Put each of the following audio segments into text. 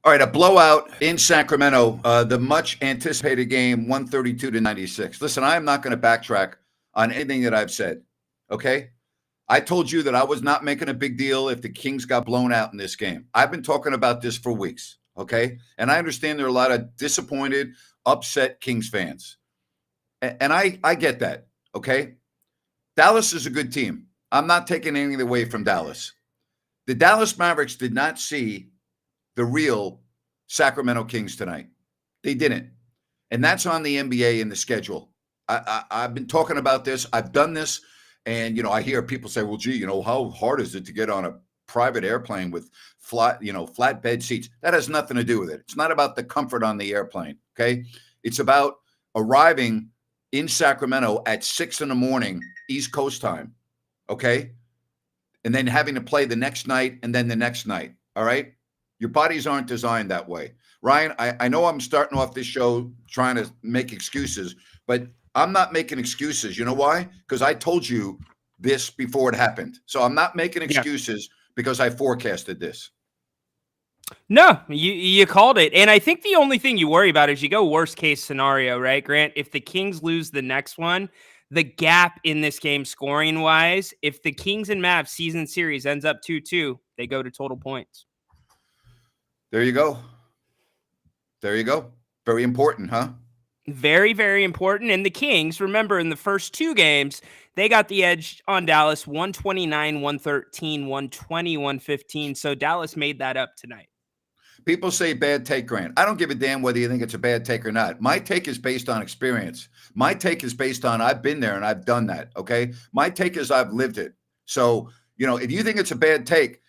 All right, a blowout in Sacramento, the much anticipated game, 132-96. Listen, I am not going to backtrack on anything that I've said. Okay. I told you that I was not making a big deal if the Kings got blown out in this game. I've been talking about this for weeks. Okay. And I understand there are a lot of disappointed, upset Kings fans. And I get that. Okay. Dallas is a good team. I'm not taking anything away from Dallas. The Dallas Mavericks did not see the real Sacramento Kings tonight. They didn't. And that's on the NBA and the schedule. I've been talking about this. I've done this. And, I hear people say, well, gee, how hard is it to get on a private airplane with flat bed seats? That has nothing to do with it. It's not about the comfort on the airplane. Okay. It's about arriving in Sacramento at 6 a.m. East Coast time. Okay. And then having to play the next night and then the next night. All right. Your bodies aren't designed that way. Ryan, I know I'm starting off this show trying to make excuses, but I'm not making excuses. You know why? Because I told you this before it happened. So I'm not making excuses because I forecasted this. No, you called it. And I think the only thing you worry about is you go worst case scenario, right, Grant? If the Kings lose the next one, the gap in this game scoring wise, if the Kings and Mavs season series ends up 2-2, they go to total points. There you go. There you go. Very important, huh? Very, very important. And the Kings, remember, in the first two games, they got the edge on Dallas, 129, 113, 120, 115. So Dallas made that up tonight. People say bad take, Grant. I don't give a damn whether you think it's a bad take or not. My take is based on experience. My take is based on I've been there and I've done that, okay? My take is I've lived it. So, if you think it's a bad take,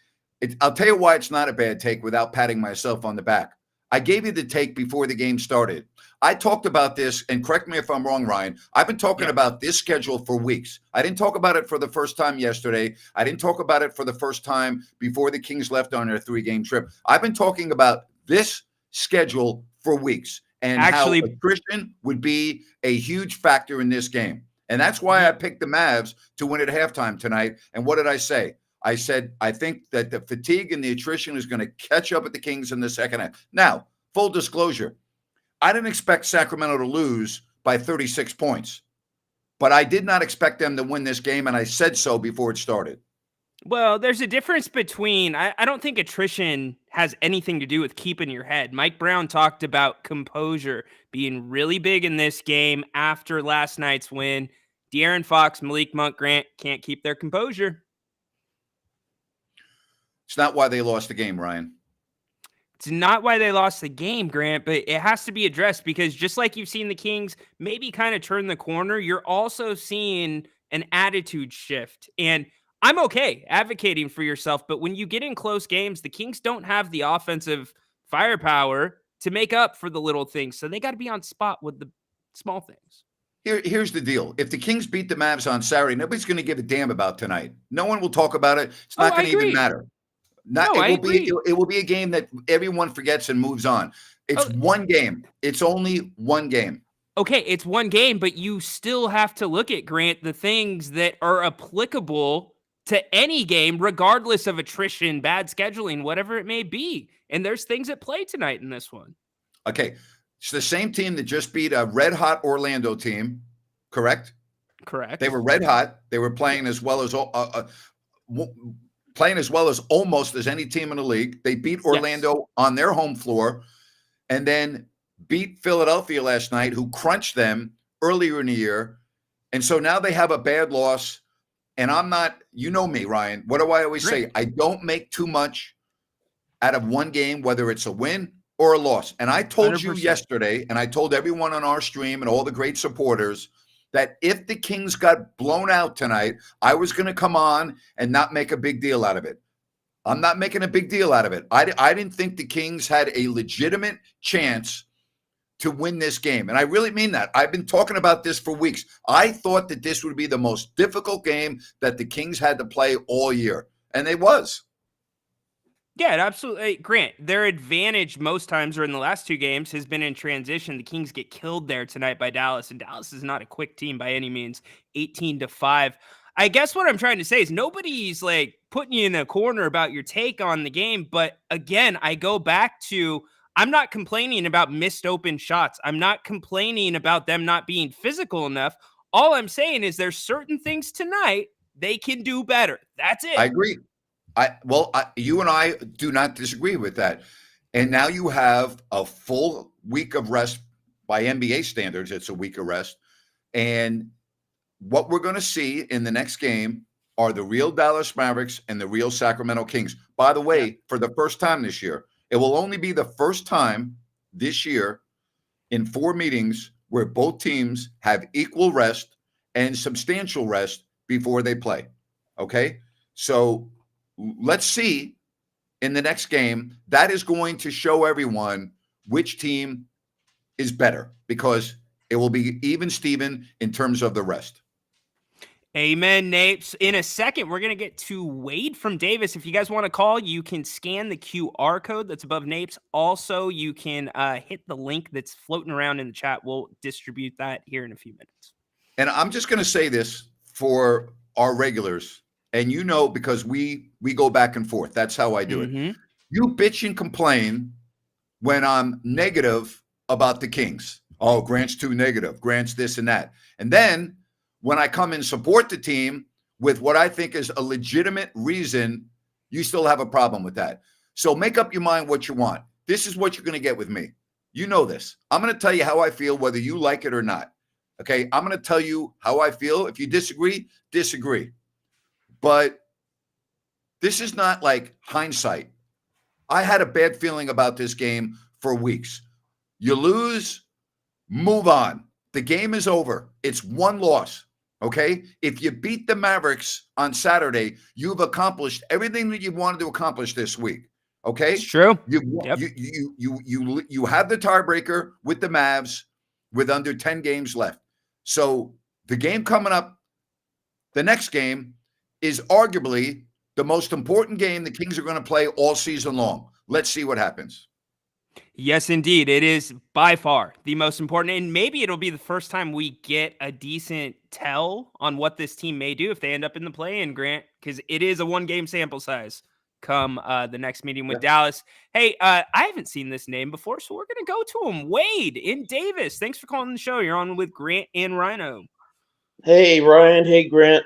I'll tell you why it's not a bad take without patting myself on the back. I gave you the take before the game started. I talked about this, and correct me if I'm wrong, Ryan. I've been talking about this schedule for weeks. I didn't talk about it for the first time yesterday. I didn't talk about it for the first time before the Kings left on their 3-game trip. I've been talking about this schedule for weeks and how attrition would be a huge factor in this game. And that's why I picked the Mavs to win at halftime tonight. And what did I say? I said, I think that the fatigue and the attrition is going to catch up with the Kings in the second half. Now, full disclosure, I didn't expect Sacramento to lose by 36 points, but I did not expect them to win this game, and I said so before it started. Well, there's a difference between, I don't think attrition has anything to do with keeping your head. Mike Brown talked about composure being really big in this game after last night's win. De'Aaron Fox, Malik Monk, Grant can't keep their composure. It's not why they lost the game, Ryan. It's not why they lost the game, Grant, but it has to be addressed because just like you've seen the Kings maybe kind of turn the corner, you're also seeing an attitude shift. And I'm okay advocating for yourself, but when you get in close games, the Kings don't have the offensive firepower to make up for the little things. So they got to be on spot with the small things. Here's the deal. If the Kings beat the Mavs on Saturday, nobody's going to give a damn about tonight. No one will talk about it. It's not going to even matter. It will be a game that everyone forgets and moves on. It's one game. It's only one game. Okay, it's one game, but you still have to look at, Grant, the things that are applicable to any game, regardless of attrition, bad scheduling, whatever it may be. And there's things at play tonight in this one. Okay, it's the same team that just beat a red-hot Orlando team, correct? Correct. They were red-hot. They were playing as well as almost as any team in the league. They beat Orlando on their home floor and then beat Philadelphia last night, who crunched them earlier in the year. And so now they have a bad loss. And I'm not, you know me, Ryan. What do I always say? I don't make too much out of one game, whether it's a win or a loss. And I told 100%. You yesterday, and I told everyone on our stream and all the great supporters, that if the Kings got blown out tonight, I was going to come on and not make a big deal out of it. I'm not making a big deal out of it. I didn't think the Kings had a legitimate chance to win this game. And I really mean that. I've been talking about this for weeks. I thought that this would be the most difficult game that the Kings had to play all year. And it was. Yeah, absolutely. Grant, their advantage most times or in the last two games has been in transition. The Kings get killed there tonight by Dallas, and Dallas is not a quick team by any means. 18-5. I guess what I'm trying to say is nobody's like putting you in a corner about your take on the game. But again, I go back to I'm not complaining about missed open shots. I'm not complaining about them not being physical enough. All I'm saying is there's certain things tonight they can do better. That's it. I agree. You and I do not disagree with that. And now you have a full week of rest by NBA standards. It's a week of rest. And what we're going to see in the next game are the real Dallas Mavericks and the real Sacramento Kings. By the way, for the first time this year, it will only be the first time this year in 4 meetings where both teams have equal rest and substantial rest before they play. Okay? So let's see in the next game. That is going to show everyone which team is better because it will be even Steven in terms of the rest. Amen, Napes. In a second, we're going to get to Wade from Davis. If you guys want to call, you can scan the QR code that's above Napes. Also, you can hit the link that's floating around in the chat. We'll distribute that here in a few minutes. And I'm just going to say this for our regulars, and because we go back and forth. That's how I do it. You bitch and complain when I'm negative about the Kings. Oh, Grant's too negative. Grant's this and that. And then when I come and support the team with what I think is a legitimate reason, you still have a problem with that. So make up your mind what you want. This is what you're going to get with me. You know this. I'm going to tell you how I feel, whether you like it or not. Okay? I'm going to tell you how I feel. If you disagree, disagree. But this is not like hindsight. I had a bad feeling about this game for weeks. You lose, move on. The game is over. It's one loss. Okay? If you beat the Mavericks on Saturday, you've accomplished everything that you wanted to accomplish this week. Okay? It's true. You have the tiebreaker with the Mavs with under 10 games left. So the game coming up, the next game, is arguably the most important game the Kings are going to play all season long. Let's see what happens. Yes, indeed. It is by far the most important. And maybe it'll be the first time we get a decent tell on what this team may do if they end up in the play-in, Grant, because it is a 1-game sample size come the next meeting with Dallas. Hey, I haven't seen this name before, so we're going to go to him. Wade in Davis. Thanks for calling the show. You're on with Grant and Ryno. Hey, Ryan. Hey, Grant.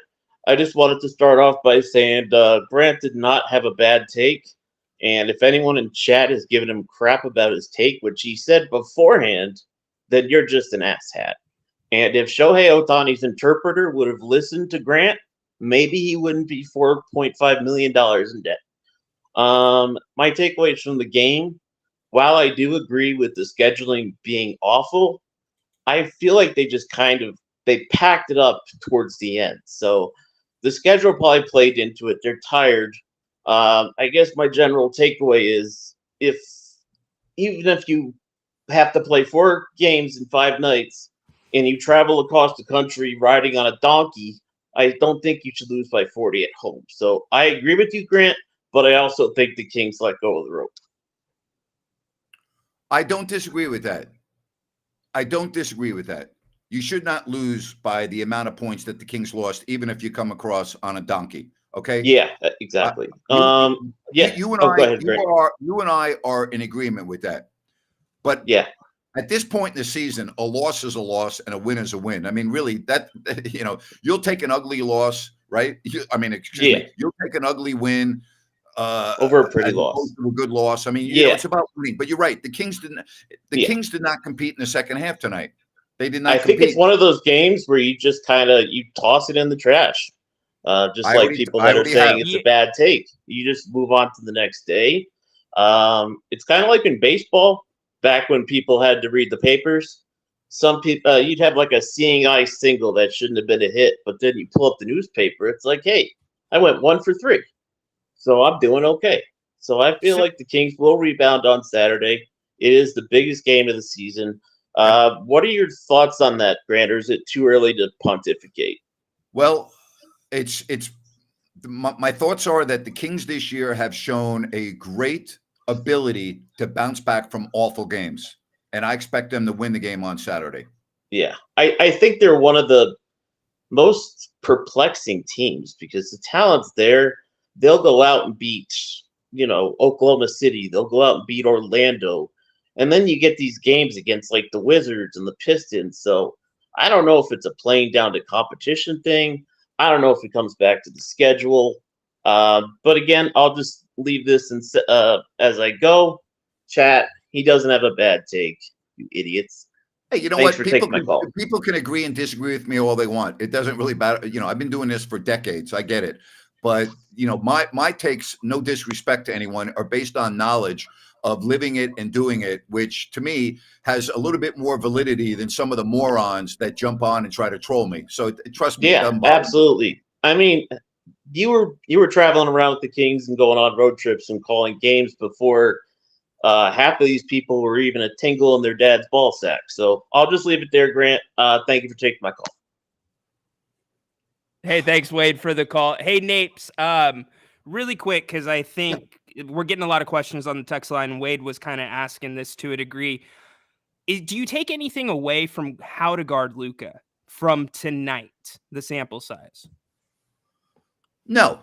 I just wanted to start off by saying Grant did not have a bad take. And if anyone in chat is giving him crap about his take, which he said beforehand, then you're just an asshat. And if Shohei Ohtani's interpreter would have listened to Grant, maybe he wouldn't be $4.5 million in debt. My takeaways from the game, while I do agree with the scheduling being awful, I feel like they just they packed it up towards the end. So the schedule probably played into it. They're tired. I guess my general takeaway is even if you have to play 4 games in 5 nights and you travel across the country riding on a donkey, I don't think you should lose by 40 at home. So I agree with you, Grant, but I also think the Kings let go of the rope. I don't disagree with that. You should not lose by the amount of points that the Kings lost, even if you come across on a donkey. Okay. Yeah, exactly. You and I are in agreement with that. But at this point in the season, a loss is a loss and a win is a win. I mean, really, you'll take an ugly loss, right? You'll take an ugly win over a pretty loss, a good loss. I mean, it's about winning. But you're right. The Kings Kings did not compete in the second half tonight. They did not. I think it's one of those games where you just you toss it in the trash. People that are saying it's a bad take. You just move on to the next day. It's kind of like in baseball, back when people had to read the papers. Some people, you'd have like a seeing eye single that shouldn't have been a hit, but then you pull up the newspaper. It's like, hey, I went 1 for 3. So I'm doing okay. So I feel like the Kings will rebound on Saturday. It is the biggest game of the season. What are your thoughts on that, Grant, or is it too early to pontificate? Well, my thoughts are that the Kings this year have shown a great ability to bounce back from awful games, and I expect them to win the game on Saturday. Yeah, I think they're one of the most perplexing teams because the talent's there. They'll go out and beat, Oklahoma City. They'll go out and beat Orlando. And then you get these games against like the Wizards and the Pistons. So I don't know if it's a playing down to competition thing. I don't know if it comes back to the schedule. But again, I'll just leave this as I go. Chat, he doesn't have a bad take, you idiots. Hey, you know Thanks what? for taking my call. People can agree and disagree with me all they want. It doesn't really matter. I've been doing this for decades. I get it. But, my takes, no disrespect to anyone, are based on knowledge of living it and doing it, which to me has a little bit more validity than some of the morons that jump on and try to troll me. So trust me. Yeah, absolutely. I mean, you were traveling around with the Kings and going on road trips and calling games before half of these people were even a tingle in their dad's ball sack. So I'll just leave it there, Grant. Thank you for taking my call. Hey, thanks, Wade, for the call. Hey, Napes, really quick, because I think we're getting a lot of questions on the text line. Wade was kind of asking this to a degree. Do you take anything away from how to guard Luka from tonight, the sample size? No,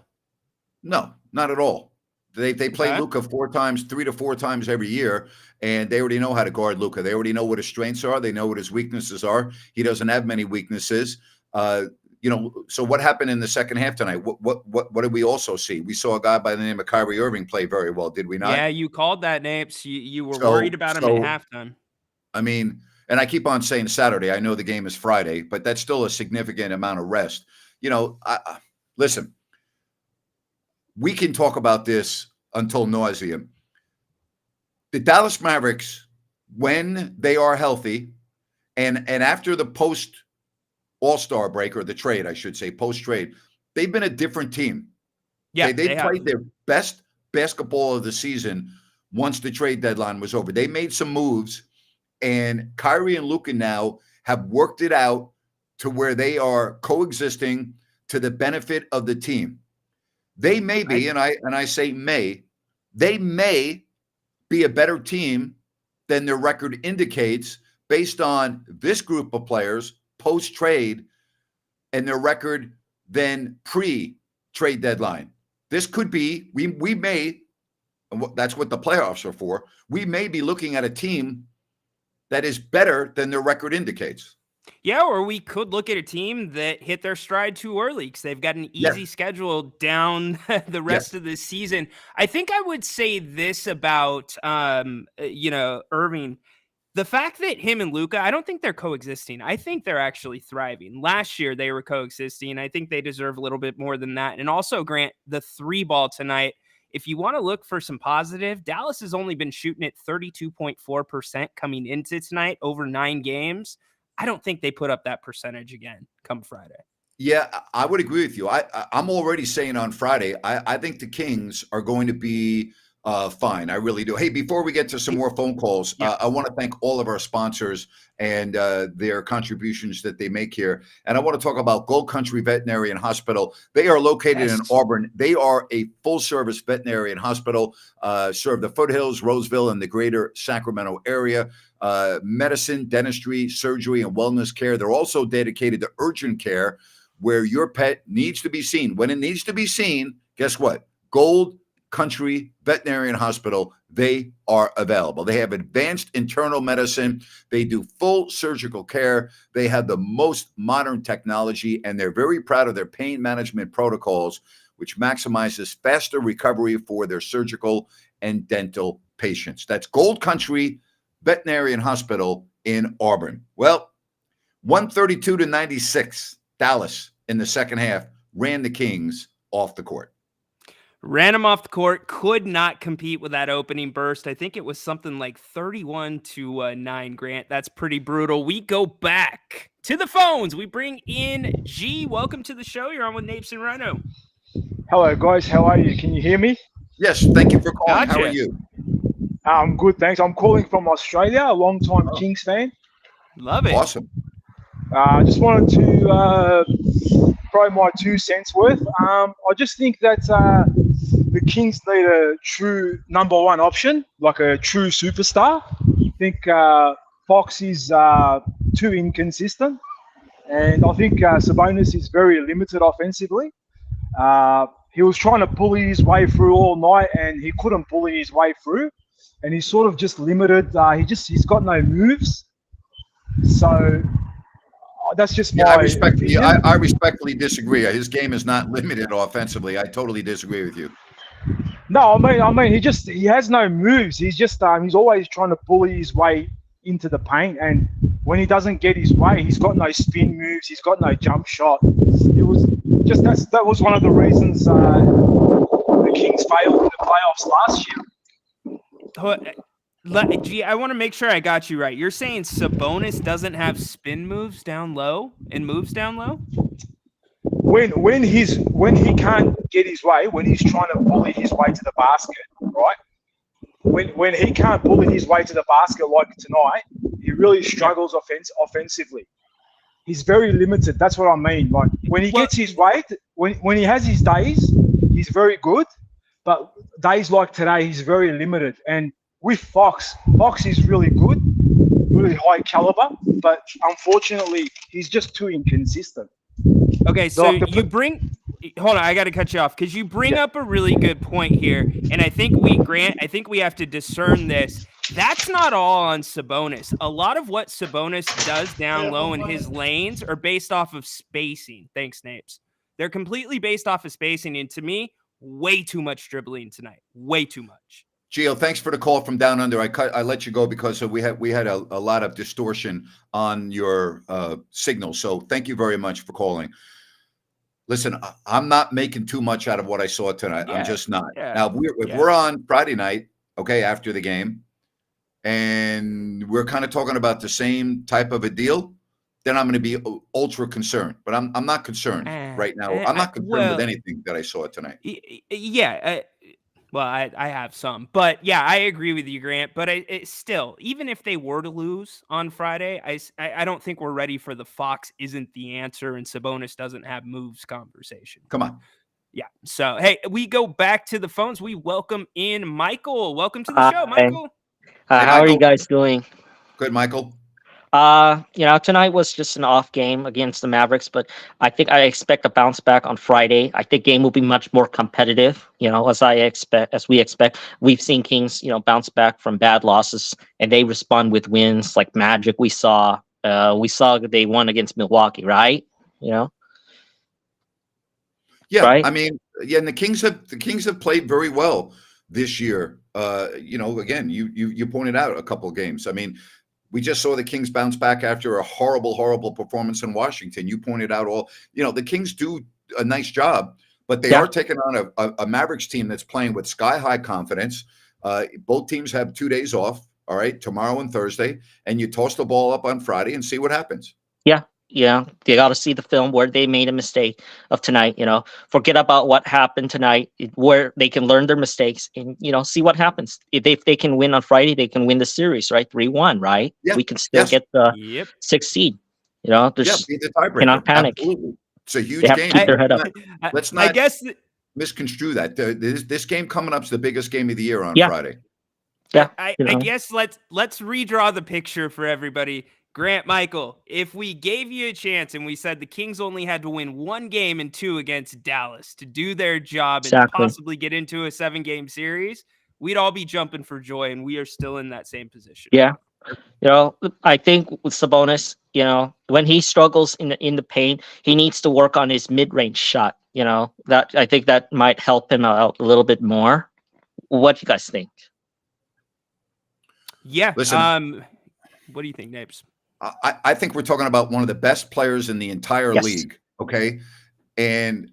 not at all. They play Luka 3 to 4 times every year, and they already know how to guard Luka. They already know what his strengths are. They know what his weaknesses are. He doesn't have many weaknesses. So what happened in the second half tonight? What did we also see? We saw a guy by the name of Kyrie Irving play very well, did we not? Yeah, you called that, Napes. You were worried about him at halftime. I mean, and I keep on saying Saturday. I know the game is Friday, but that's still a significant amount of rest. Listen, we can talk about this until nauseam. The Dallas Mavericks, when they are healthy, and after the post All-Star break, or the trade, I should say, post-trade, they've been a different team. Yeah, they played their best basketball of the season once the trade deadline was over. They made some moves, and Kyrie and Luka now have worked it out to where they are coexisting to the benefit of the team. They may be, and I say they may be a better team than their record indicates based on this group of players post-trade and their record than pre-trade deadline. This could be, we may, and that's what the playoffs are for, we may be looking at a team that is better than their record indicates. Yeah, or we could look at a team that hit their stride too early because they've got an easy schedule down the rest of the season. I think I would say this about, Irving. The fact that him and Luka, I don't think they're coexisting. I think they're actually thriving. Last year, they were coexisting. I think they deserve a little bit more than that. And also, Grant, the 3-ball tonight, if you want to look for some positive, Dallas has only been shooting at 32.4% coming into tonight over 9 games. I don't think they put up that percentage again come Friday. Yeah, I would agree with you. I'm already saying on Friday, I think the Kings are going to be fine. I really do. Hey, before we get to some more phone calls, I want to thank all of our sponsors and their contributions that they make here. And I want to talk about Gold Country Veterinary and Hospital. They are located in Auburn. They are a full-service veterinary and hospital, serve the foothills, Roseville, and the greater Sacramento area. Medicine, dentistry, surgery, and wellness care. They're also dedicated to urgent care where your pet needs to be seen. When it needs to be seen, guess what? Gold Country Veterinary and Hospital, they are available. They have advanced internal medicine. They do full surgical care. They have the most modern technology, and they're very proud of their pain management protocols, which maximizes faster recovery for their surgical and dental patients. That's Gold Country Veterinary and Hospital in Auburn. Well, 132-96, Dallas in the second half ran the Kings off the court. Ran him off the court, could not compete with that opening burst. I think it was something like 31-9, Grant. That's pretty brutal. We go back to the phones. We bring in G. Welcome to the show. You're on with Napes and Ryno. Hello, guys. How are you? Can you hear me? Yes, thank you for calling. Gotcha. How are you? I'm good, thanks. I'm calling from Australia, a long-time Kings fan. Love it. Awesome. I just wanted to throw my 2 cents worth. I just think that the Kings need a true number 1 option, like a true superstar. I think Fox is too inconsistent. And I think Sabonis is very limited offensively. He was trying to bully his way through all night, and he couldn't bully his way through. And he's sort of just limited. He's got no moves. So that's just my opinion. I respectfully disagree. His game is not limited offensively. I totally disagree with you. No, I mean, he has no moves. He's just he's always trying to bully his way into the paint, and when he doesn't get his way, he's got no spin moves. He's got no jump shot. It was just that was one of the reasons the Kings failed in the playoffs last year. Gee, I want to make sure I got you right. You're saying Sabonis doesn't have spin moves down low and moves down low? When he can't get his way, when he's trying to bully his way to the basket, right? When he can't bully his way to the basket like tonight, he really struggles offensively. He's very limited. That's what I mean. Like when he gets his way, when he has his days, he's very good. But days like today, he's very limited. And with Fox is really good, really high caliber. But unfortunately, he's just too inconsistent. Okay, so you bring – hold on, I got to cut you off because you bring up a really good point here, and I think we have to discern this. That's not all on Sabonis. A lot of what Sabonis does down low in his lanes are based off of spacing. Thanks, Napes. They're completely based off of spacing, and to me, way too much dribbling tonight. Way too much. Gio, thanks for the call from down under. I let you go because we had a lot of distortion on your signal. So thank you very much for calling. Listen, I'm not making too much out of what I saw tonight. I'm just not. Yeah. Now, if we're on Friday night, okay, after the game, and we're kind of talking about the same type of a deal, then I'm going to be ultra concerned. But I'm not concerned right now. I'm not concerned with anything that I saw tonight. Yeah. Well, I have some, but yeah, I agree with you, Grant. But it still, even if they were to lose on Friday, I don't think we're ready for the Fox isn't the answer and Sabonis doesn't have moves conversation. Come on. Yeah. So, hey, we go back to the phones. We welcome in Michael. Welcome to the show, Michael. Hey, how are you guys doing? Good, Michael. Tonight was just an off game against the Mavericks, but I think I expect a bounce back on Friday. I think game will be much more competitive, as we expect. We've seen Kings, bounce back from bad losses and they respond with wins like Magic. We saw they won against Milwaukee, right? Yeah. Right? I mean, yeah, and the Kings have played very well this year. Again, you pointed out a couple of games. I mean, we just saw the Kings bounce back after a horrible performance in Washington. You pointed out the Kings do a nice job, but they are taking on a Mavericks team that's playing with sky-high confidence. Both teams have 2 days off, all right, tomorrow and Thursday, and you toss the ball up on Friday and see what happens. Yeah, they got to see the film where they made a mistake of tonight. Forget about what happened tonight, where they can learn their mistakes and see what happens. If they can win on Friday, they can win the series, right? 3-1, right? Yeah. We can still get the 6th seed. Beat the tiebreaker. Cannot panic. Absolutely. It's a huge They have game. to keep their head up. Let's not I guess misconstrue that. This game coming up is the biggest game of the year on Friday. Yeah, I guess let's redraw the picture for everybody. Grant, Michael, if we gave you a chance and we said the Kings only had to win 1 game and 2 against Dallas to do their job and possibly get into a 7-game series, we'd all be jumping for joy, and we are still in that same position. Yeah. I think with Sabonis, when he struggles in the paint, he needs to work on his mid-range shot. That I think that might help him out a little bit more. What do you guys think? Yeah. Listen, what do you think, Napes? I think we're talking about one of the best players in the entire league. Okay. And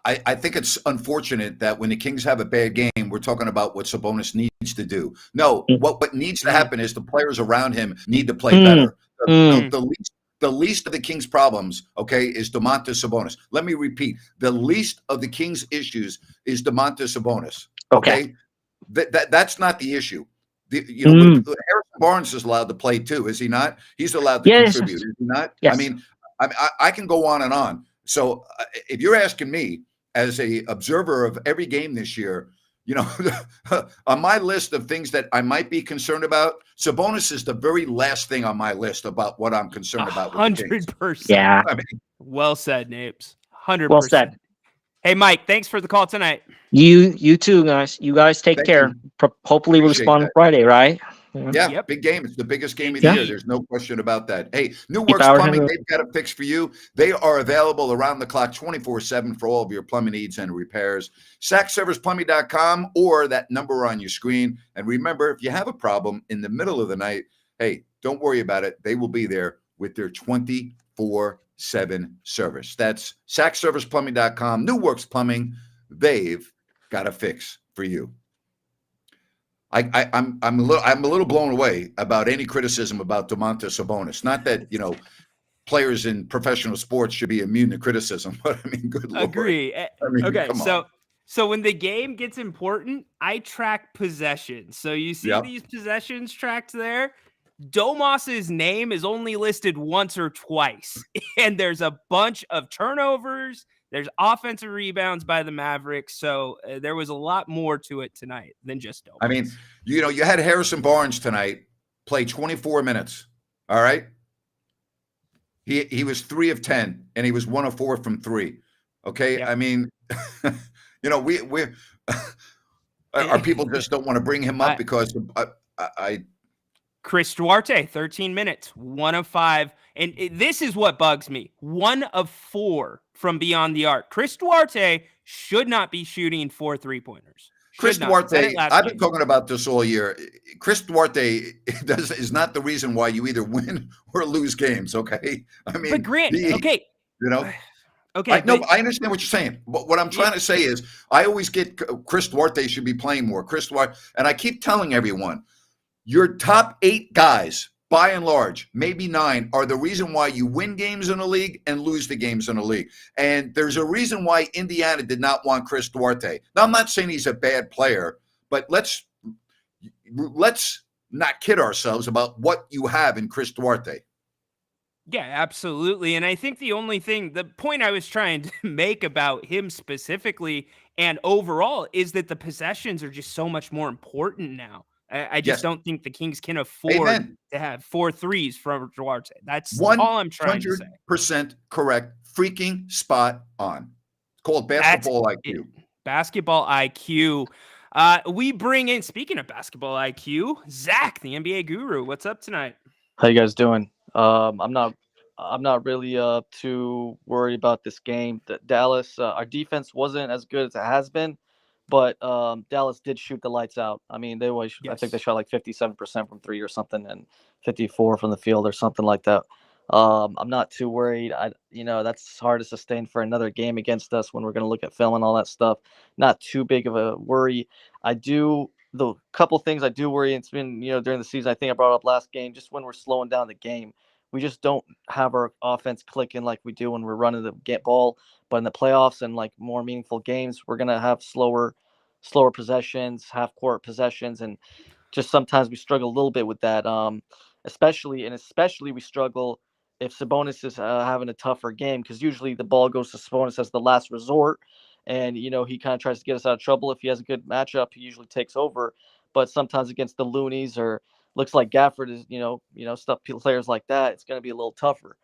I think it's unfortunate that when the Kings have a bad game, we're talking about what Sabonis needs to do. No, what needs to happen is the players around him need to play better. The least of the Kings' problems, okay, is Domantas Sabonis. Let me repeat. The least of the Kings' issues is Domantas Sabonis. Okay. That's not the issue. Harrison Barnes is allowed to play too, is he not? He's allowed to contribute, is he not? Yes. I mean, I can go on and on. So if you're asking me as a observer of every game this year, you know, on my list of things that I might be concerned about, Sabonis is the very last thing on my list about what I'm concerned about with the Kings. 100%. Yeah. I mean, Well said, Napes. 100%. Well said. Hey, Mike, thanks for the call tonight. You too, guys. You guys take Thank care. Hopefully we'll Appreciate respond that. on Friday, right? Yeah, Yep. big game. It's the biggest game of the Indeed. year. There's no question about that. Hey, New Keep Works our Plumbing, hand- they've got a fix for you. They are available around the clock 24/7 for all of your plumbing needs and repairs. SackServicePlumbing.com or that number on your screen. And remember, if you have a problem in the middle of the night, hey, don't worry about it. They will be there with their 24/7 service. That's SackServicePlumbing.com. New Works Plumbing, they've got a fix for you. I'm a little blown away about any criticism about Domantas Sabonis. Not that, you know, players in professional sports should be immune to criticism, but I mean, good Lord. Agree. I mean, Okay, come on. so when the game gets important, I track possessions. So you see Yep. these possessions tracked there. Domas's name is only listed once or twice, and there's a bunch of turnovers. There's offensive rebounds by the Mavericks, so there was a lot more to it tonight than just Domas. I mean, you know, you had Harrison Barnes tonight play 24 minutes. All right. He was 3 of 10, and he was 1 of 4 from 3. Okay. Yep. I mean, you know, we're our people just don't want to bring him up because Chris Duarte, 13 minutes, 1 of 5. And this is what bugs me. 1 of 4 from beyond the arc. Chris Duarte should not be shooting 4 3-pointers. Chris Duarte, I've been talking about this all year. Chris Duarte is not the reason why you either win or lose games, okay? I mean, but Grant, okay. You know? Okay. I understand what you're saying. But what I'm trying to say is I always get Chris Duarte should be playing more. Chris Duarte, and I keep telling everyone, your top 8 guys, by and large, maybe 9, are the reason why you win games in the league and lose the games in the league. And there's a reason why Indiana did not want Chris Duarte. Now, I'm not saying he's a bad player, but let's not kid ourselves about what you have in Chris Duarte. Yeah, absolutely. And I think the point I was trying to make about him specifically and overall is that the possessions are just so much more important now. I just don't think the Kings can afford to have 4 threes from Duarte. That's all I'm trying to say. 100% correct. Freaking spot on. It's called basketball IQ. Basketball IQ. We bring in, speaking of basketball IQ, Zach, the NBA guru. What's up tonight? How you guys doing? I'm not really too worried about this game. Dallas, our defense wasn't as good as it has been. But Dallas did shoot the lights out. I mean, I think they shot like 57% from 3 or something, and 54 from the field or something like that. I'm not too worried. That's hard to sustain for another game against us when we're going to look at film and all that stuff. Not too big of a worry. The couple things I do worry, it's been, during the season, I think I brought up last game, just when we're slowing down the game. We just don't have our offense clicking like we do when we're running the ball. But in the playoffs and like more meaningful games, we're going to have slower possessions, half-court possessions, and just sometimes we struggle a little bit with that. Especially we struggle if Sabonis is having a tougher game, because usually the ball goes to Sabonis as the last resort, and he kind of tries to get us out of trouble. If he has a good matchup, he usually takes over. But sometimes against the Loonies or looks like Gafford is, players like that, it's going to be a little tougher.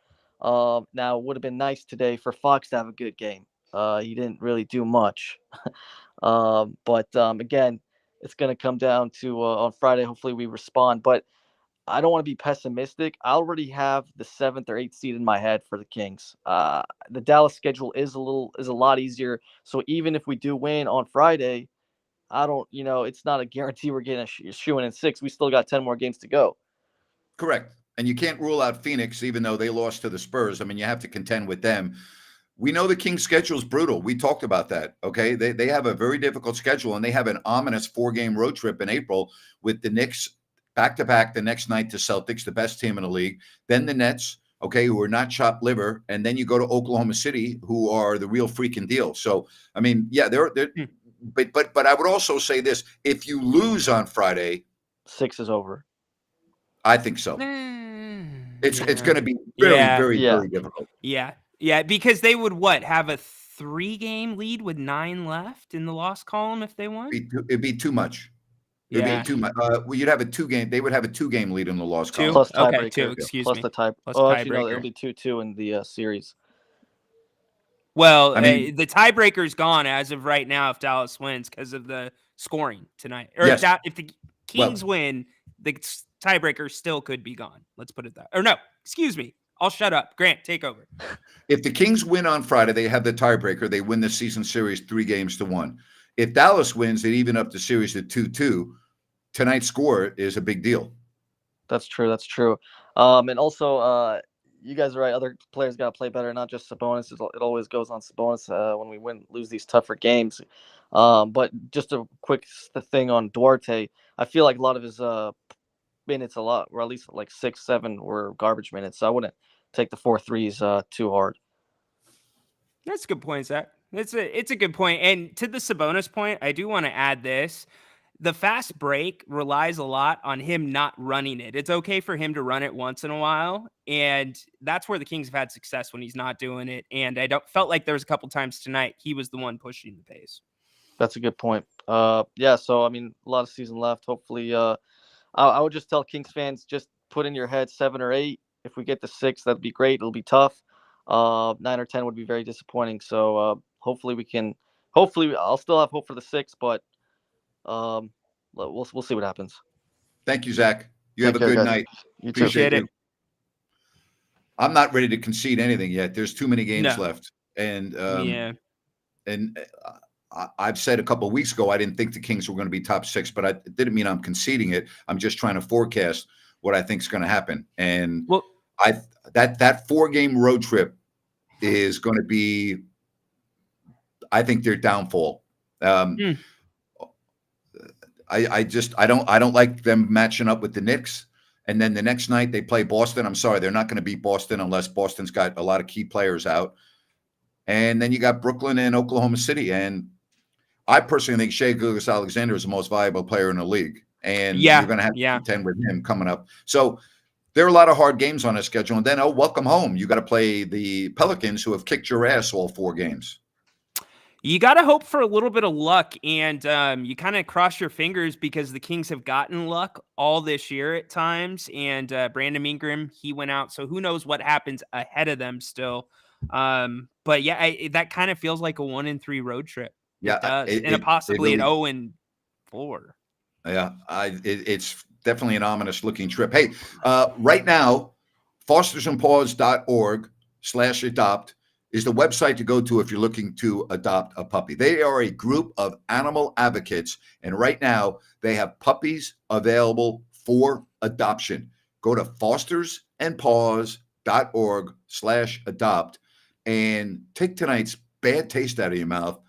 Now, it would have been nice today for Fox to have a good game. He didn't really do much. But again, it's going to come down to on Friday. Hopefully we respond. But I don't want to be pessimistic. I already have the 7th or 8th seed in my head for the Kings. The Dallas schedule is a lot easier. So even if we do win on Friday, it's not a guarantee we're getting a shoe in 6. We still got 10 more games to go. Correct. And you can't rule out Phoenix, even though they lost to the Spurs. I mean, you have to contend with them. We know the Kings' schedule is brutal. We talked about that, okay? They have a very difficult schedule, and they have an ominous 4-game road trip in April with the Knicks back-to-back the next night to Celtics, the best team in the league. Then the Nets, okay, who are not chopped liver. And then you go to Oklahoma City, who are the real freaking deal. So, I mean, yeah, they're but I would also say this. If you lose on Friday, 6 is over. I think so. It's going to be very, very, very difficult. Yeah, because they would have a 3-game lead with 9 left in the loss column if they won? It'd be too much. It'd Yeah. be too much. Well, you'd have a 2-game. They would have a 2-game lead in the loss 2? column. Plus Okay, 2, tiebreaker. excuse Plus me. the tie. Plus Oh, actually, no, it'll tiebreaker. be 2-2 in the series. Well, I mean- the tiebreaker's gone as of right now if Dallas wins because of the scoring tonight. Or Yes. if the Kings win, the tiebreaker still could be gone. Let's put it that. Or no, excuse me. I'll shut up. Grant, take over. If the Kings win on Friday, they have the tiebreaker. They win the season series 3-1. If Dallas wins, they even up the series to 2-2. Tonight's score is a big deal. That's true. That's true. And also, you guys are right. Other players got to play better, not just Sabonis. It always goes on Sabonis when we lose these tougher games. But just a quick thing on Duarte. I feel like a lot of his minutes, or at least like 6, 7 were garbage minutes. So I wouldn't take the 4 threes too hard. That's a good point, Zach. It's a good point. And to the Sabonis point, I do want to add this. The fast break relies a lot on him not running it. It's okay for him to run it once in a while, and that's where the Kings have had success when he's not doing it. And I felt like there was a couple times tonight he was the one pushing the pace. That's a good point. Yeah. So I mean, a lot of season left. Hopefully, I would just tell Kings fans, just put in your head 7 or 8. If we get to 6, that'd be great. It'll be tough. 9 or 10 would be very disappointing. So hopefully we can. Hopefully, I'll still have hope for the 6, but we'll see what happens. Thank you, Zach. You Take have a care, good guys. night. You too. Appreciate it. I'm not ready to concede anything yet. There's too many games No. left, and Yeah. and I've said a couple of weeks ago I didn't think the Kings were going to be top 6, but it didn't mean I'm conceding it. I'm just trying to forecast what I think is going to happen. And Well, that 4-game road trip is going to be, I think, their downfall. I don't like them matching up with the Knicks. And then the next night they play Boston. I'm sorry, they're not going to beat Boston unless Boston's got a lot of key players out. And then you got Brooklyn and Oklahoma City. And I personally think Shai Gilgeous-Alexander is the most valuable player in the league. And you're going to have to contend with him coming up. So there are a lot of hard games on the schedule. And then, welcome home. You got to play the Pelicans, who have kicked your ass all 4 games. You got to hope for a little bit of luck, and you kind of cross your fingers because the Kings have gotten luck all this year at times, and Brandon Ingram, he went out, so who knows what happens ahead of them still. But yeah, that kind of feels like a 1-3 road trip. Yeah, it does, and possibly an 0-4. Yeah, it's definitely an ominous looking trip. Hey, right now, fostersandpaws.org/adopt is the website to go to if you're looking to adopt a puppy. They are a group of animal advocates, and right now they have puppies available for adoption. Go to fostersandpaws.org/adopt and take tonight's bad taste out of your mouth.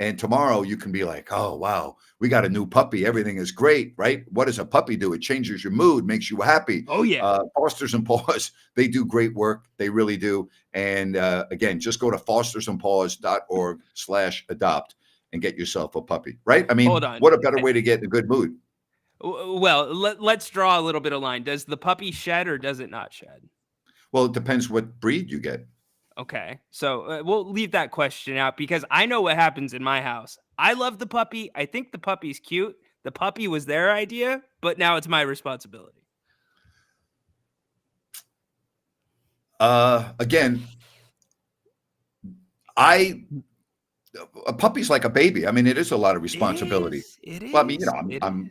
And tomorrow you can be like, oh, wow, we got a new puppy. Everything is great, right? What does a puppy do? It changes your mood, makes you happy. Oh, yeah. Fosters and Paws, they do great work. They really do. And again, just go to fostersandpaws.org/adopt and get yourself a puppy, right? I mean, Hold on. What a better way to get in a good mood. Well, let's draw a little bit of line. Does the puppy shed or does it not shed? Well, it depends what breed you get. Okay, so we'll leave that question out because I know what happens in my house. I love the puppy. I think the puppy's cute. The puppy was their idea, but now it's my responsibility. Again, a puppy's like a baby. I mean, it is a lot of responsibility. It is. Well, I mean, I'm.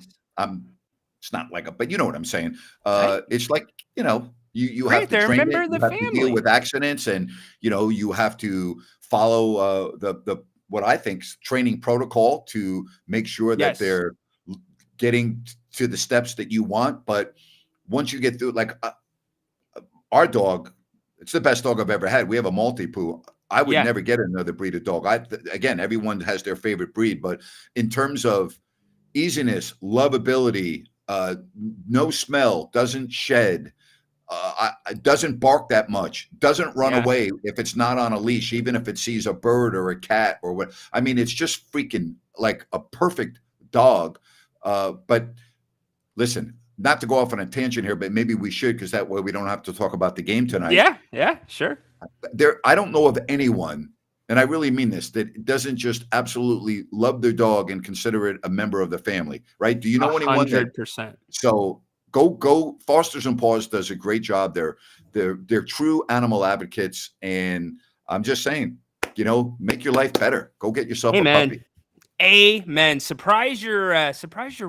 It's not like but you know what I'm saying. It's like You have to train it. You have to deal with accidents, and you have to follow the what I think is training protocol to make sure that they're getting to the steps that you want. But once you get through, like our dog, it's the best dog I've ever had. We have a Maltipoo. I would never get another breed of dog. Again, everyone has their favorite breed, but in terms of easiness, lovability, no smell, doesn't shed. Doesn't bark that much, doesn't run away if it's not on a leash, even if it sees a bird or a cat or what. I mean, it's just freaking like a perfect dog. But listen, not to go off on a tangent here, but maybe we should, because that way we don't have to talk about the game tonight. Yeah, sure. I don't know of anyone and I really mean this, that doesn't just absolutely love their dog and consider it a member of the family, right? Do you know anyone that? 100%. So go. Fosters and Paws does a great job. They're true animal advocates, and I'm just saying, make your life better. Go get yourself a Amen. puppy. Amen. Surprise your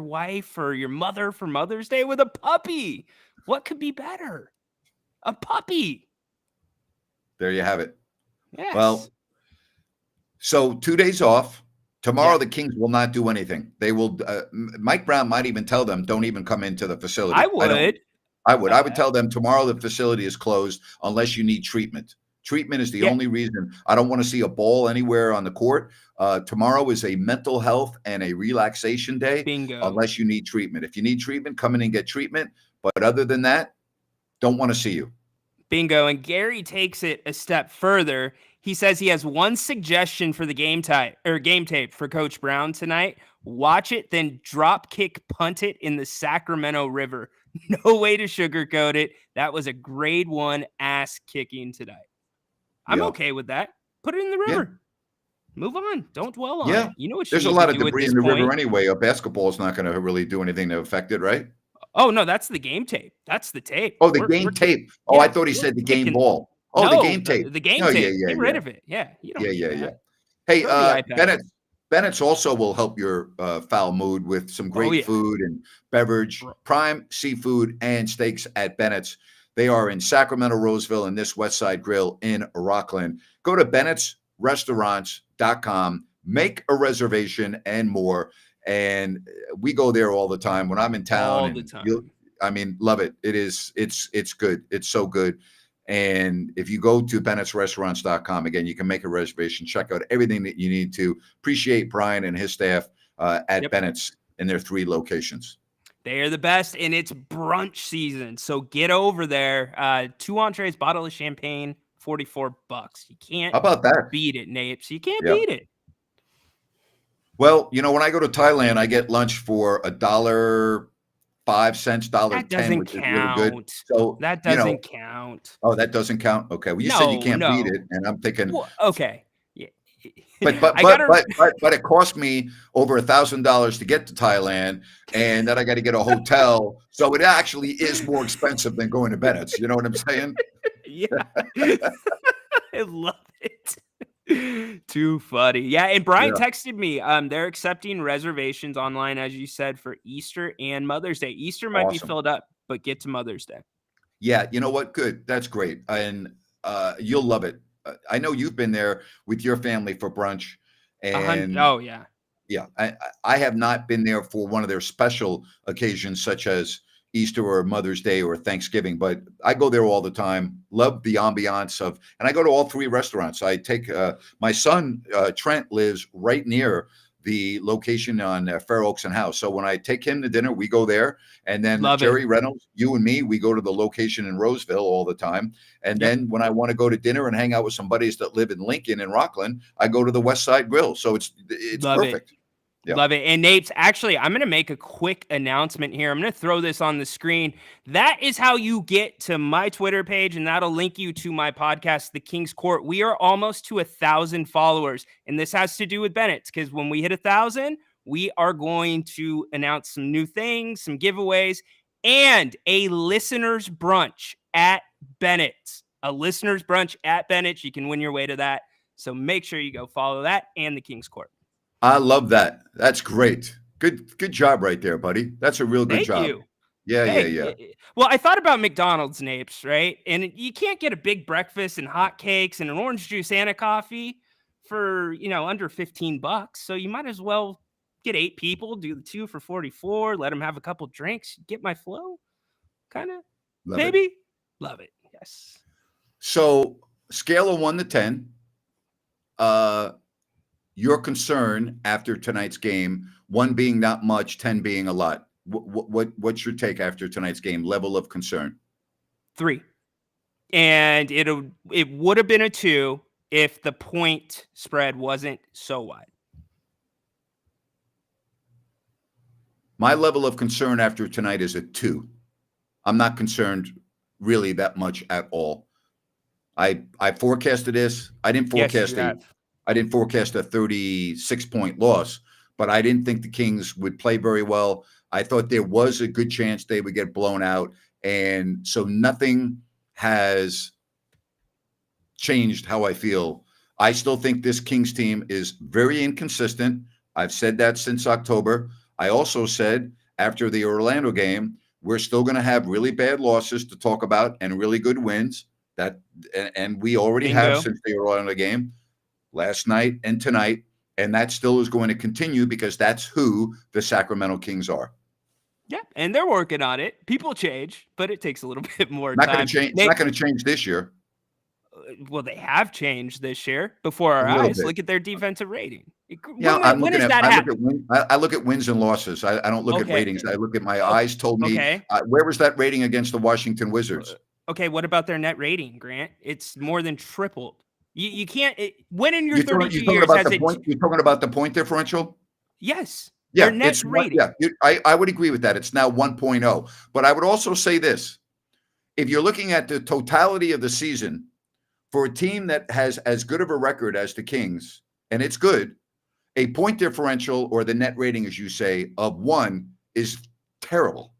wife or your mother for Mother's Day with a puppy. What could be better? A puppy. There you have it. Yes. Well, so 2 days off. Tomorrow, Yeah. the Kings will not do anything. They will. Mike Brown might even tell them, don't even come into the facility. I would. I would tell them tomorrow the facility is closed unless you need treatment. Treatment is the only reason. I don't want to see a ball anywhere on the court. Tomorrow is a mental health and a relaxation day. Bingo. Unless you need treatment. If you need treatment, come in and get treatment. But other than that, don't want to see you. Bingo. And Gary takes it a step further. He says he has one suggestion for the game tape for Coach Brown tonight. Watch it, then drop kick punt it in the Sacramento River. No way to sugarcoat it. That was a grade 1 ass kicking tonight. I'm okay with that. Put it in the river. Yeah. Move on. Don't dwell on it. You know what? There's a lot of debris in the river anyway. A basketball is not going to really do anything to affect it, right? Oh no, that's the game tape. That's the tape. Oh, the game tape. Oh, I thought he said the game ball. Oh, no, the game tape. The game tape. Get rid of it. Yeah. You don't Hey, Bennett's also will help your foul mood with some great food and beverage. Prime seafood and steaks at Bennett's. They are in Sacramento, Roseville, and this West Side Grill in Rockland. Go to Bennett'sRestaurants.com, make a reservation and more. And we go there all the time when I'm in town. All the time. Love it. It's good. It's so good. And if you go to Bennett'sRestaurants.com, again, you can make a reservation, check out everything that you need to. Appreciate Brian and his staff at Bennett's in their 3 locations. They are the best, and it's brunch season. So get over there. 2 entrees, bottle of champagne, $44. You can't How about that? Beat it, Napes. You can't beat it. Well, when I go to Thailand, I get lunch for $1.05, $1.10, which is really good. So that doesn't count. Oh, that doesn't count. Okay. Well, you said you can't beat it, and I'm thinking. Well, okay. Yeah. But it cost me over $1,000 to get to Thailand, and then I got to get a hotel. So it actually is more expensive than going to Bennett's. You know what I'm saying? Yeah. I love it. Too funny. Yeah. And Brian texted me. They're accepting reservations online, as you said, for Easter and Mother's Day. Easter might be filled up, but get to Mother's Day. Yeah. You know what? Good. That's great. And you'll love it. I know you've been there with your family for brunch. And oh, yeah. Yeah. I have not been there for one of their special occasions, such as Easter or Mother's Day or Thanksgiving, but I go there all the time. Love the ambiance and I go to all 3 restaurants. I take my son, Trent, lives right near the location on Fair Oaks and House. So when I take him to dinner, we go there. And then Jerry Reynolds, you and me, we go to the location in Roseville all the time. And then when I want to go to dinner and hang out with some buddies that live in Lincoln and Rockland, I go to the West Side Grill. So it's perfect. Yeah. Love it. And Napes, actually, I'm going to make a quick announcement here. I'm going to throw this on the screen. That is how you get to my Twitter page, and that'll link you to my podcast, The King's Court. We are almost to 1,000 followers, and this has to do with Bennett's, because when we hit 1,000, we are going to announce some new things, some giveaways, and a listener's brunch at Bennett's. A listener's brunch at Bennett's. You can win your way to that. So make sure you go follow that and The King's Court. I love that. That's great. Good job right there, buddy. That's a real good job. Thank you. Yeah. Well, I thought about McDonald's, Napes, right? And you can't get a big breakfast and hot cakes and an orange juice and a coffee for, under $15. So you might as well get 8 people, do the 2 for $44, let them have a couple drinks, get my flow. Kind of. Maybe. Love it. Yes. So scale of 1 to 10. Your concern after tonight's game, 1 being not much, 10 being a lot. What's your take after tonight's game? Level of concern? 3. And it would have been a 2 if the point spread wasn't so wide. My level of concern after tonight is a 2. I'm not concerned really that much at all. I forecasted this. I didn't forecast I didn't forecast a 36-point loss, but I didn't think the Kings would play very well. I thought there was a good chance they would get blown out. And so nothing has changed how I feel. I still think this Kings team is very inconsistent. I've said that since October. I also said after the Orlando game, we're still going to have really bad losses to talk about and really good wins. And we already Bingo. have since the Orlando game last night and tonight. And that still is going to continue because that's who the Sacramento Kings are. Yeah, and they're working on it. People change, but it takes a little bit more Not time. going to change. It's not going to change this year. Well, they have changed this year before our eyes. Bit. Look at their defensive rating. Yeah, when does that happen? I look at wins and losses. I don't look at ratings. I look at my eyes told me. Okay. Where was that rating against the Washington Wizards? Okay, what about their net rating, Grant? It's more than tripled. You can't when in your You're 32 talking years about has the it? point, you're talking about the point differential? Yes. Yeah, their net it's rating. I would agree with that. It's now 1.0. But I would also say this. If you're looking at the totality of the season, for a team that has as good of a record as the Kings, and it's good, a point differential or the net rating, as you say, of 1 is terrible.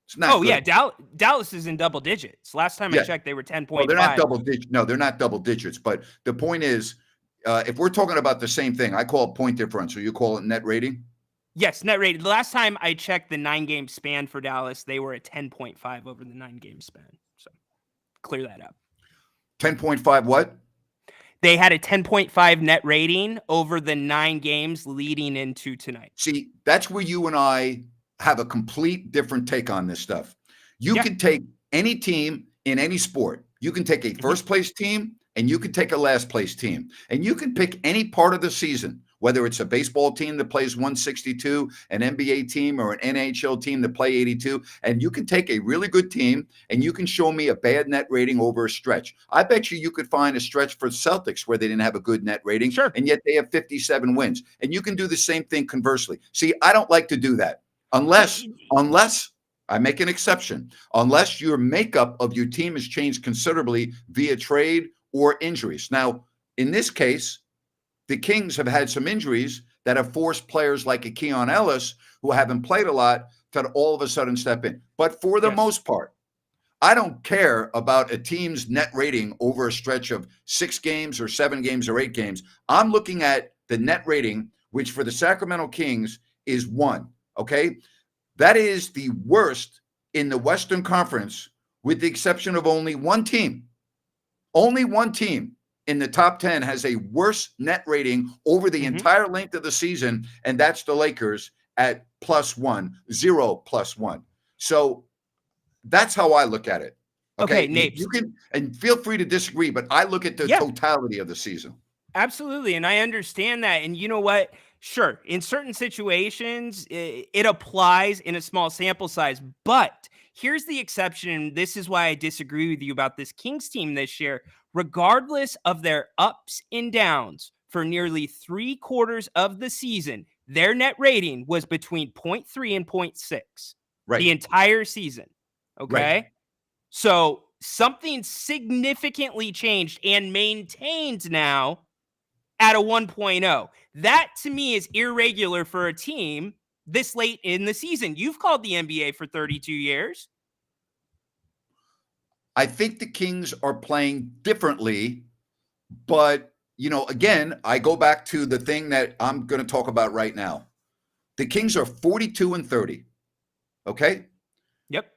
It's not. Oh, good. Yeah, Dallas is in double digits. Last time I checked, they were 10.5. Well, they're not double digits. No, they're not double digits. But the point is, if we're talking about the same thing, I call it point differential. You call it net rating? Yes, net rating. The last time I checked the 9-game span for Dallas, they were at 10.5 over the 9-game span. So clear that up. 10.5 what? They had a 10.5 net rating over the 9 games leading into tonight. See, that's where you and I have a complete different take on this stuff. You can take any team in any sport. You can take a first place team and you can take a last place team. And you can pick any part of the season, whether it's a baseball team that plays 162, an NBA team, or an NHL team that play 82. And you can take a really good team and you can show me a bad net rating over a stretch. I bet you could find a stretch for Celtics where they didn't have a good net rating. Sure. And yet they have 57 wins. And you can do the same thing conversely. See, I don't like to do that. Unless I make an exception, unless your makeup of your team has changed considerably via trade or injuries. Now, in this case, the Kings have had some injuries that have forced players like a Keon Ellis, who haven't played a lot, to all of a sudden step in. But for the most part, I don't care about a team's net rating over a stretch of 6 games or 7 games or 8 games. I'm looking at the net rating, which for the Sacramento Kings is 1. Okay, that is the worst in the Western Conference, with the exception of only one team. Only one team in the top 10 has a worse net rating over the entire length of the season, and that's the Lakers at +1, 0+1. So that's how I look at it. Okay, Nate. You can, and feel free to disagree, but I look at the totality of the season. Absolutely, and I understand that. And you know what? Sure, in certain situations, it applies in a small sample size. But here's the exception, and this is why I disagree with you about this Kings team this year. Regardless of their ups and downs for nearly 3/4 of the season, their net rating was between 0.3 and 0.6 the entire season. Okay? Right. So something significantly changed and maintained now at a 1.0. That to me is irregular for a team this late in the season. You've called the NBA for 32 years. I think the Kings are playing differently, but, you know, again, I go back to the thing that I'm going to talk about right now. The Kings are 42-30. Okay? Yep.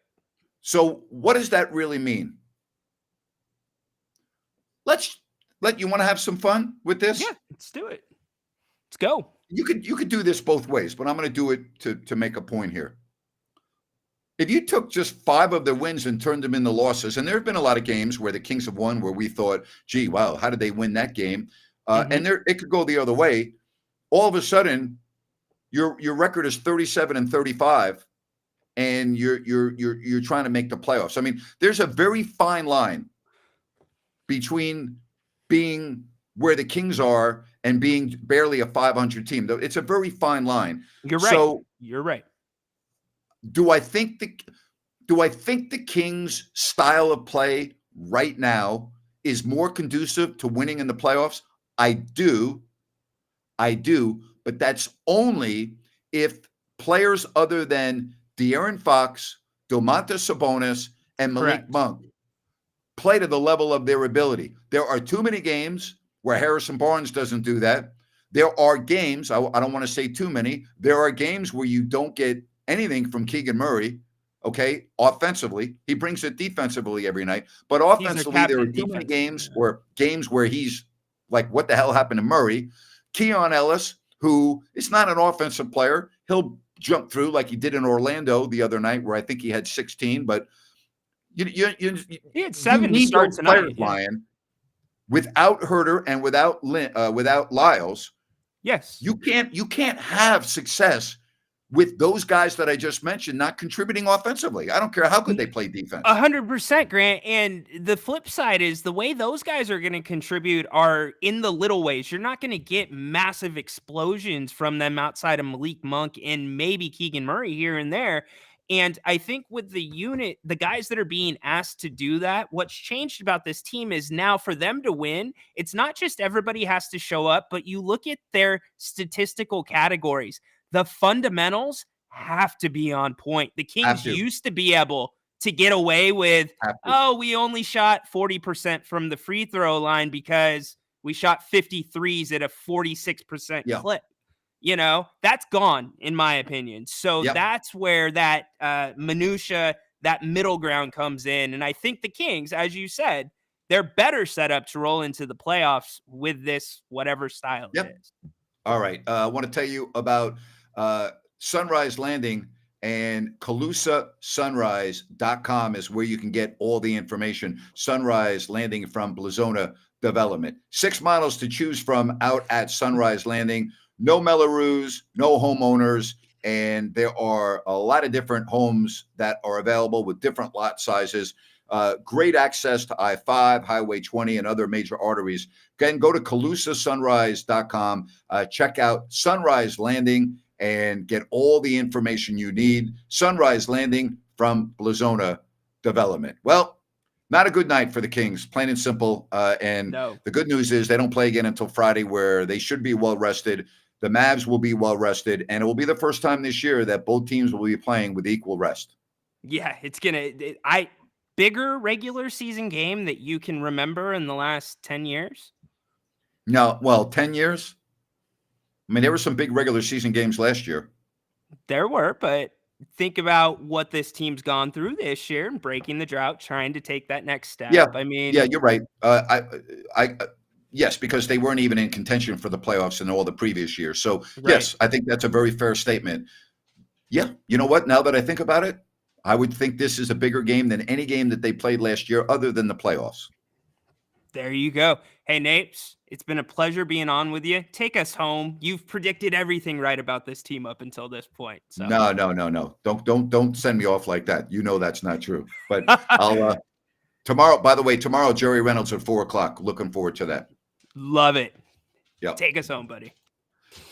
So what does that really mean? You want to have some fun with this? Yeah, let's do it. Let's go. You could do this both ways, but I'm going to do it to make a point here. If you took just 5 of the wins and turned them into losses, and there have been a lot of games where the Kings have won where we thought, gee, wow, how did they win that game? And it could go the other way. All of a sudden, your record is 37-35, and you're trying to make the playoffs. I mean, there's a very fine line between being where the Kings are and being barely a 500 team. It's a very fine line. You're right. So you're right. Do I think the Kings' style of play right now is more conducive to winning in the playoffs? I do. I do, but that's only if players other than De'Aaron Fox, Domantas Sabonis, and Malik Correct. Monk play to the level of their ability. There are too many games where Harrison Barnes doesn't do that. There are games, I don't want to say too many, there are games where you don't get anything from Keegan Murray, okay, offensively. He brings it defensively every night. But offensively, there are too many games where he's like, what the hell happened to Murray? Keon Ellis, who is not an offensive player, he'll jump through like he did in Orlando the other night, where I think he had 16, but he had 7 to start tonight. Ryan, without Herter and without Lyles, yes, you can't have success with those guys that I just mentioned not contributing offensively. I don't care how good they play defense. 100%, Grant. And the flip side is the way those guys are going to contribute are in the little ways. You're not going to get massive explosions from them outside of Malik Monk and maybe Keegan Murray here and there. And I think with the unit, the guys that are being asked to do that, what's changed about this team is now for them to win, it's not just everybody has to show up, but you look at their statistical categories. The fundamentals have to be on point. The Kings used to be able to get away with, we only shot 40% from the free throw line because we shot 53s at a 46% clip. You know, that's gone, in my opinion. So that's where that minutia, that middle ground comes in. And I think the Kings, as you said, they're better set up to roll into the playoffs with this, whatever style it is. All right. I want to tell you about Sunrise Landing, and CalusaSunrise.com is where you can get all the information. Sunrise Landing from Blazona Development. 6 models to choose from out at Sunrise Landing. No Mellorews, no homeowners, and there are a lot of different homes that are available with different lot sizes. Great access to I-5, Highway 20, and other major arteries. Again, go to CalusaSunrise.com, check out Sunrise Landing, and get all the information you need. Sunrise Landing from Blazona Development. Well, not a good night for the Kings, plain and simple. The good news is they don't play again until Friday, where they should be well-rested. The Mavs will be well-rested, and it will be the first time this year that both teams will be playing with equal rest. Yeah, it's bigger regular season game that you can remember in the last 10 years? No, well, 10 years? I mean, there were some big regular season games last year. There were, but think about what this team's gone through this year and breaking the drought, trying to take that next step. Yeah, I mean, yeah, you're right. Yes, because they weren't even in contention for the playoffs in all the previous years. So, yes, I think that's a very fair statement. Yeah, you know what? Now that I think about it, I would think this is a bigger game than any game that they played last year other than the playoffs. There you go. Hey, Napes, it's been a pleasure being on with you. Take us home. You've predicted everything right about this team up until this point. So. No. Don't send me off like that. You know that's not true. But I'll tomorrow. By the way, tomorrow Jerry Reynolds at 4:00. Looking forward to that. Love it. Yeah. Take us home, buddy.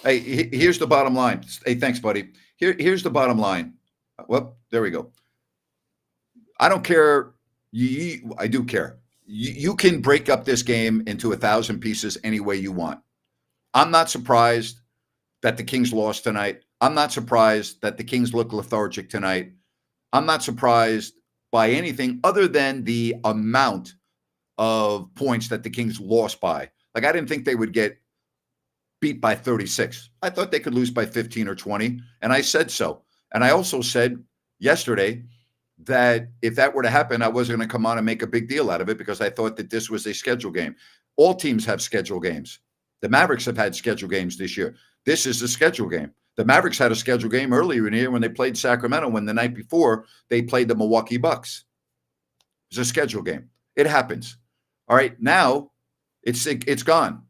Hey, here's the bottom line. Hey, thanks, buddy. Here's the bottom line. Well, there we go. I don't care. I do care. You can break up this game into 1,000 pieces any way you want. I'm not surprised that the Kings lost tonight. I'm not surprised that the Kings look lethargic tonight. I'm not surprised by anything other than the amount of points that the Kings lost by. Like, I didn't think they would get beat by 36. I thought they could lose by 15 or 20, and I said so. And I also said yesterday that if that were to happen, I wasn't going to come on and make a big deal out of it because I thought that this was a schedule game. All teams have schedule games. The Mavericks have had schedule games this year. This is a schedule game. The Mavericks had a schedule game earlier in the year when they played Sacramento, when the night before they played the Milwaukee Bucks. It's a schedule game. It happens. All right, now it's gone.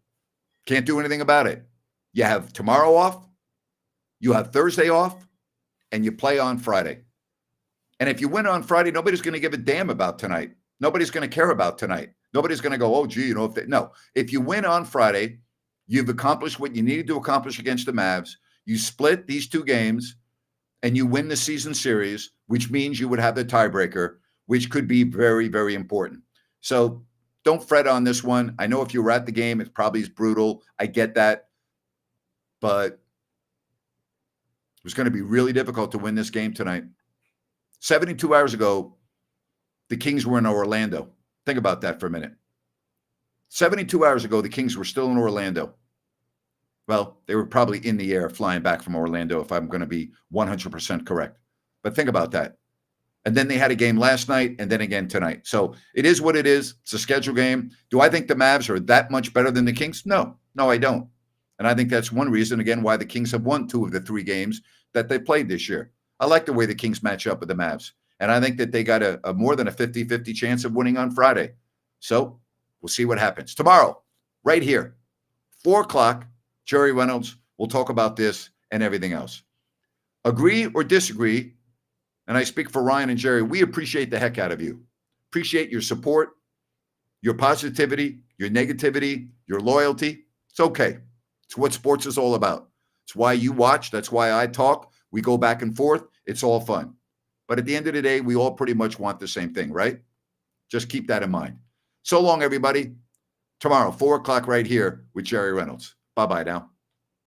Can't do anything about it. You have tomorrow off, you have Thursday off, and you play on Friday. And if you win on Friday, nobody's going to give a damn about tonight. Nobody's going to care about tonight. Nobody's going to go, oh, gee, no. If you win on Friday, you've accomplished what you needed to accomplish against the Mavs. You split these 2 games, and you win the season series, which means you would have the tiebreaker, which could be very, very important. So don't fret on this one. I know if you were at the game, it probably is brutal. I get that. but it was going to be really difficult to win this game tonight. 72 hours ago, the Kings were in Orlando. Think about that for a minute. 72 hours ago, the Kings were still in Orlando. Well, they were probably in the air flying back from Orlando, if I'm going to be 100% correct. But think about that. And then they had a game last night and then again tonight. So it is what it is. It's a scheduled game. Do I think the Mavs are that much better than the Kings? No, I don't. And I think that's one reason, again, why the Kings have won 2 of the 3 games that they played this year. I like the way the Kings match up with the Mavs. And I think that they got a more than a 50-50 chance of winning on Friday. So we'll see what happens. Tomorrow, right here, 4 o'clock, Jerry Reynolds will talk about this and everything else. Agree or disagree, and I speak for Ryan and Jerry, we appreciate the heck out of you. Appreciate your support, your positivity, your negativity, your loyalty. It's okay. It's what sports is all about. It's why you watch. That's why I talk. We go back and forth. It's all fun. But at the end of the day, we all pretty much want the same thing, right? Just keep that in mind. So long, everybody. Tomorrow, 4 o'clock right here with Jerry Reynolds. Bye-bye now.